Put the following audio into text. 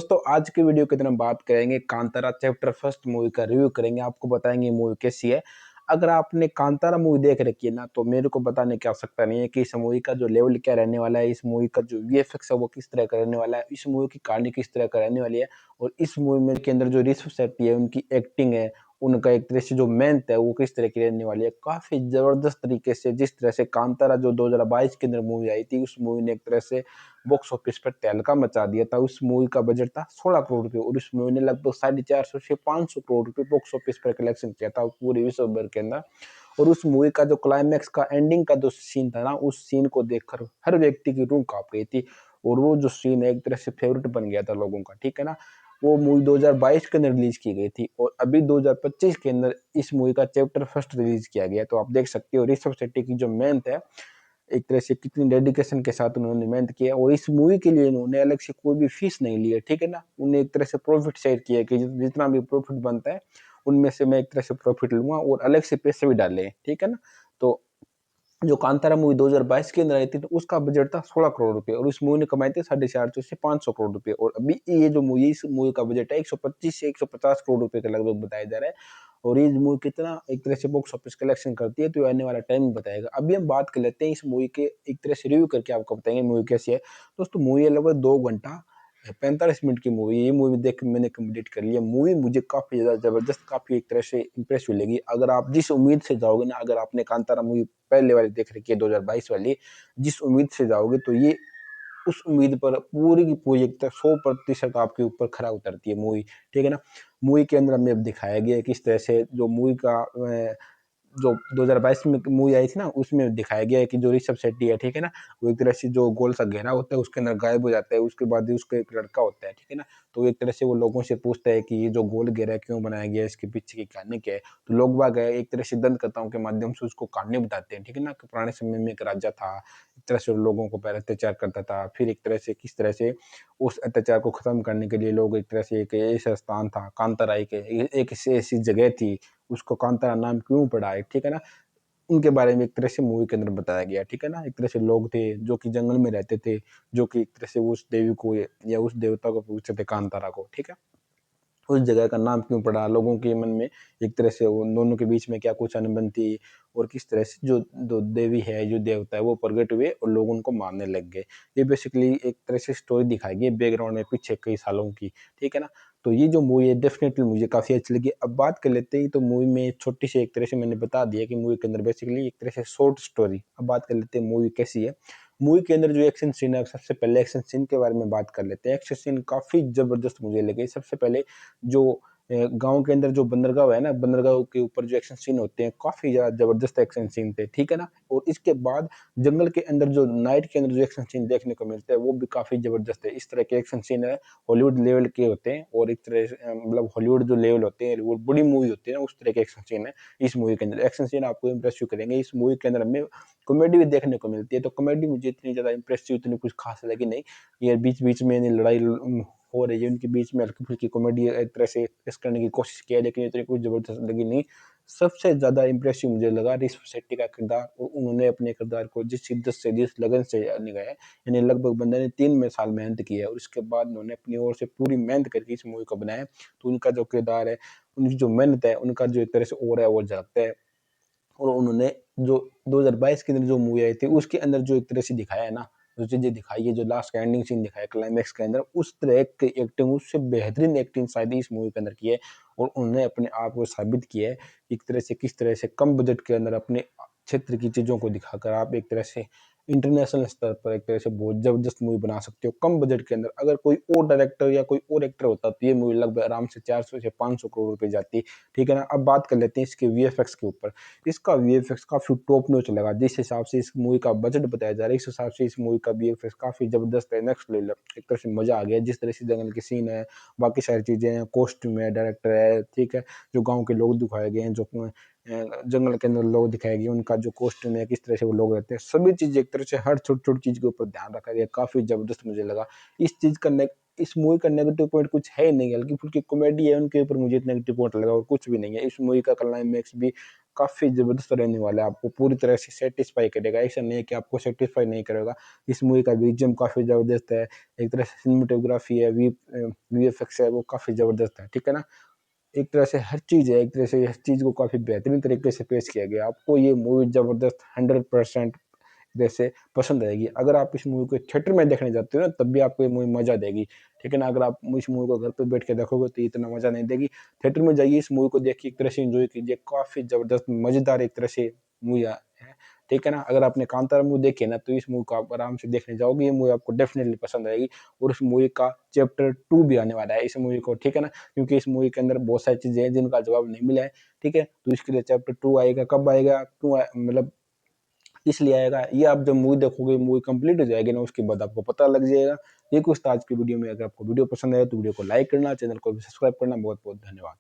दोस्तों आज की वीडियो के अंदर हम बात करेंगे कांतारा चैप्टर फर्स्ट मूवी का रिव्यू करेंगे। आपको बताएंगे मूवी कैसी है। अगर आपने कांतारा मूवी देख रखी है ना, तो मेरे को बताने की आवश्यकता नहीं है कि इस मूवी का जो लेवल क्या रहने वाला है, इस मूवी का जो वीएफएक्स है वो किस तरह का रहने वाला है, इस मूवी की कहानी किस तरह का रहने वाली है, और इस मूवी में के अंदर जो ऋषभ शेट्टी है उनकी एक्टिंग है, उनका एक तरह से जो मेहनत है वो किस तरह की रहने वाली है। काफी जबरदस्त तरीके से जिस तरह से कांतारा जो 2022 के अंदर मूवी आई थी, उस मूवी ने एक तरह से बॉक्स ऑफिस पर तहलका मचा दिया था। उस मूवी का बजट था 16 करोड़ रुपए और इस मूवी ने लगभग 450 से 500 करोड़ रुपए बॉक्स ऑफिस पर कलेक्शन किया था पूरे विश्व भर के अंदर। और उस मूवी का जो क्लाइमैक्स का एंडिंग का जो सीन था ना, उस सीन को देखकर हर व्यक्ति की रूह कांप गई थी। और वो जो सीन है एक तरह से फेवरेट बन गया था लोगों का, ठीक है ना। वो मूवी 2022 के अंदर रिलीज की गई थी और अभी 2025 के अंदर इस मूवी का चैप्टर फर्स्ट रिलीज किया गया। तो आप देख सकते हो ऋषभ शेट्टी की जो मेहनत है, एक तरह से कितनी डेडिकेशन के साथ उन्होंने मेहनत किया। और इस मूवी के लिए उन्होंने अलग से कोई भी फीस नहीं ली है, ठीक है ना। उन्हें एक तरह से प्रॉफिट शेयर किया कि जितना भी प्रॉफिट बनता है उनमें से मैं एक तरह से प्रॉफिट लूंगा और अलग से पैसे भी डाले हैं, ठीक है ना। तो जो कांतारा मूवी 2022 के अंदर आई थी, तो उसका बजट था 16 करोड़ रुपए और इस मूवी ने कमाए थे 450 से 500 करोड़ रुपए। और अभी ये जो मूवी, इस मूवी का बजट है 125 से 150 करोड़ रुपए के लगभग बताया जा रहा है। और ये मूवी कितना एक तरह से बॉक्स ऑफिस कलेक्शन करती है, तो ये आने वाला टाइम बताएगा। अभी हम बात कर लेते हैं इस मूवी के, एक तरह से रिव्यू करके आपको बताएंगे मूवी कैसी है। दोस्तों मूवी है लगभग 2 घंटा 45 मिनट की मूवी। ये मूवी देख के मैंने कंप्लीट कर लिया। मूवी मुझे काफी ज्यादा जबरदस्त, काफी एक तरह से इंप्रेसिव लगी। अगर आप जिस उम्मीद से जाओगे ना, अगर आपने कांतारा मूवी पहले वाली देख रखी है 2022 वाली, जिस उम्मीद से जाओगे तो ये उस उम्मीद पर पूरी की पूरी एक 100% आपके ऊपर खरा उतरती है मूवी, ठीक है ना। मूवी के अंदर हमें दिखाया गया है किस तरह से जो मूवी का जो 2022 में मूवी आई थी ना, उसमें दिखाया गया है कि जो ऋषभ शेट्टी है, ठीक है ना, वो एक तरह से जो गोल सा घेरा होता है उसके अंदर गायब हो जाता है। उसके बाद ही उसका एक लड़का होता है, ठीक है ना। तो एक तरह से वो लोगों से पूछता है कि ये जो गोल घेरा क्यों बनाया गया है, इसके पीछे की कहानी क्या है। तो लोग बाग है एक तरह से दंतकथाओं के माध्यम से उसको कहानी बताते हैं, ठीक है ना, कि पुराने समय में एक राजा था, एक तरह से लोगों को पहले अत्याचार करता था, फिर एक तरह से किस तरह से उस अत्याचार को खत्म करने के लिए लोग एक तरह से एक ऐसा स्थान था कांतारा, एक ऐसी जगह थी, उसको कांतारा नाम क्यों पड़ा है, ठीक है ना। उनके बारे में एक तरह से मूवी के अंदर बताया गया, ठीक है ना। एक तरह से लोग थे जो कि जंगल में रहते थे, जो कि एक तरह से उस देवी को या उस देवता को पूछते थे कांतारा को, ठीक है। उस जगह का नाम क्यों पड़ा, लोगों के मन में एक तरह से उन दोनों के बीच में क्या कुछ अनबन थी, और किस तरह से जो जो देवी है, जो देवता है, वो प्रकट हुए और लोग उनको मानने लग गए। ये बेसिकली एक तरह से स्टोरी दिखाई गई बैकग्राउंड में पीछे कई सालों की, ठीक है ना। तो ये जो मूवी है डेफिनेटली मुझे काफी अच्छी लगी। अब बात कर लेते हैं, तो मूवी में छोटी सी एक तरह से मैंने बता दिया कि मूवी के अंदर बेसिकली एक तरह से शॉर्ट स्टोरी। अब बात कर लेते हैं मूवी कैसी है। मूवी के अंदर जो एक्शन सीन है, सबसे पहले एक्शन सीन के बारे में बात कर लेते हैं। एक्शन सीन काफी जबरदस्त मुझे लगे। सबसे पहले जो गाँव के अंदर जो बंदरगाह है ना, बंदरगाह के ऊपर जो एक्शन सीन होते हैं, काफ़ी ज़्यादा ज़बरदस्त एक्शन सीन थे, ठीक है ना? और इसके बाद जंगल के अंदर जो नाइट के अंदर जो एक्शन सीन देखने को मिलते हैं, वो भी काफ़ी ज़बरदस्त है। इस तरह के एक्शन सीन है, हॉलीवुड लेवल के होते हैं और एक तरह से मतलब हॉलीवुड जो लेवल होते हैं, वो बड़ी मूवी होती है ना, उस तरह के एक्शन सीन है इस मूवी के अंदर। एक्शन सीन आपको इम्प्रेसिव करेंगे। इस मूवी के अंदर हमें कॉमेडी भी देखने को मिलती है, तो कॉमेडी मुझे इतनी ज़्यादा इम्प्रेसिव, इतनी कुछ खास लगी नहीं। ये बीच-बीच में लड़ाई हो रही है, उनके बीच में हल्की-फुल्की कॉमेडी एक तरह से पेश करने की कोशिश की है, लेकिन इतनी कुछ ज़बरदस्त लगी नहीं। सबसे ज़्यादा इम्प्रेसिव मुझे लगा ऋषभ शेट्टी का किरदार, और उन्होंने अपने किरदार को जिस शिद्दत से, जिस लगन से निभाया है, यानी लगभग बंदे ने 3 में साल मेहनत की है और उसके बाद उन्होंने अपनी ओर से पूरी मेहनत करके इस मूवी को बनाया है। तो उनका जो किरदार है, उनकी जो मेहनत है, उनका जो एक तरह से ऑरा है, वो झलकता है। और उन्होंने जो 2022 के अंदर जो मूवी आई थी, उसके अंदर जो एक तरह से दिखाया है ना, जो चीज़ें दिखाई है, जो लास्ट का एंडिंग सीन दिखाया है क्लाइमैक्स के अंदर, उस तरह की एक्टिंग, उससे बेहतरीन एक्टिंग शायद इस मूवी के अंदर की है। और उन्होंने अपने आप को साबित किया है, एक तरह से किस तरह से कम बजट के अंदर अपने क्षेत्र की चीज़ों को दिखाकर आप एक तरह से इंटरनेशनल स्तर पर एक तरह से बहुत ज़बरदस्त मूवी बना सकते हो कम बजट के अंदर। अगर कोई और डायरेक्टर या कोई और एक्टर होता, तो ये मूवी लगभग आराम से 400 से 500 करोड़ रुपए जाती, ठीक है ना। अब बात कर लेते हैं इसके वीएफएक्स के ऊपर। इसका वीएफएक्स काफ़ी टॉप नॉच लगा। जिस हिसाब से इस मूवी का बजट बताया जा रहा है, इस हिसाब से इस मूवी का वीएफएक्स काफ़ी ज़बरदस्त है, नेक्स्ट लेवल है। एक तरह से मज़ा आ गया। जिस तरह से जंगल के सीन है, बाकी सारी चीज़ें हैं, कॉस्ट्यूम है, डायरेक्टर है, ठीक है, जो गाँव के लोग दिखाए गए हैं, जो जंगल के अंदर लोग दिखाए गए, उनका जो कॉस्ट्यूम है, किस तरह से वो लोग रहते हैं, सभी चीज़ें एक तरह से हर छोटी-छोटी चीज़ के ऊपर ध्यान रखा गया, काफ़ी ज़बरदस्त मुझे लगा। इस चीज़ का ने इस मूवी का नेगेटिव पॉइंट कुछ है ही नहीं, हल्की-फुल्की कॉमेडी है, उनके ऊपर मुझे नेगेटिव पॉइंट लगा और कुछ भी नहीं है। इस मूवी का क्लाइमैक्स भी काफ़ी ज़बरदस्त रहने वाला है, आपको पूरी तरह से सैटिस्फाई करेगा। ऐसा नहीं है कि आपको सैटिस्फाई नहीं करेगा। इस मूवी का बीजीएम काफ़ी ज़बरदस्त है, एक तरह से सिनेमेटोग्राफी है, वीएफएक्स है, वो काफ़ी ज़बरदस्त है, ठीक है ना? एक तरह से हर चीज़ है, एक तरह से हर चीज़ को काफ़ी बेहतरीन तरीके से पेश किया गया है। आपको ये मूवी ज़बरदस्त 100% जैसे पसंद आएगी। अगर आप इस मूवी को थिएटर में देखने जाते हो ना, तब भी आपको ये मूवी मज़ा देगी, ठीक है ना? अगर आप इस मूवी को घर पे बैठ के देखोगे तो इतना मज़ा नहीं देगी। थिएटर में जाइए, इस मूवी को देखिए, एक तरह से एन्जॉय कीजिए, काफ़ी ज़बरदस्त मज़ेदार एक तरह से मूवी है, ठीक है ना? अगर आपने कांतारा मूवी देखी है ना, तो इस मूवी को आप आराम से देखने जाओगे, ये मूवी आपको डेफ़िनेटली पसंद आएगी। और इस मूवी का चैप्टर 2 भी आने वाला है इस मूवी को, ठीक है ना? क्योंकि इस मूवी के अंदर बहुत सारी चीज़ें हैं जिनका जवाब नहीं मिला है, ठीक है? तो इसके लिए चैप्टर 2 आएगा, कब आएगा? क्यों मतलब इसलिए आएगा, ये आप जब मूवी देखोगे, मूवी कंप्लीट हो जाएगी ना, उसके बाद आपको पता लग जाएगा। ये कुछ था आज की वीडियो में। अगर आपको वीडियो पसंद आया तो वीडियो को लाइक करना, चैनल को भी सब्सक्राइब करना। बहुत-बहुत धन्यवाद।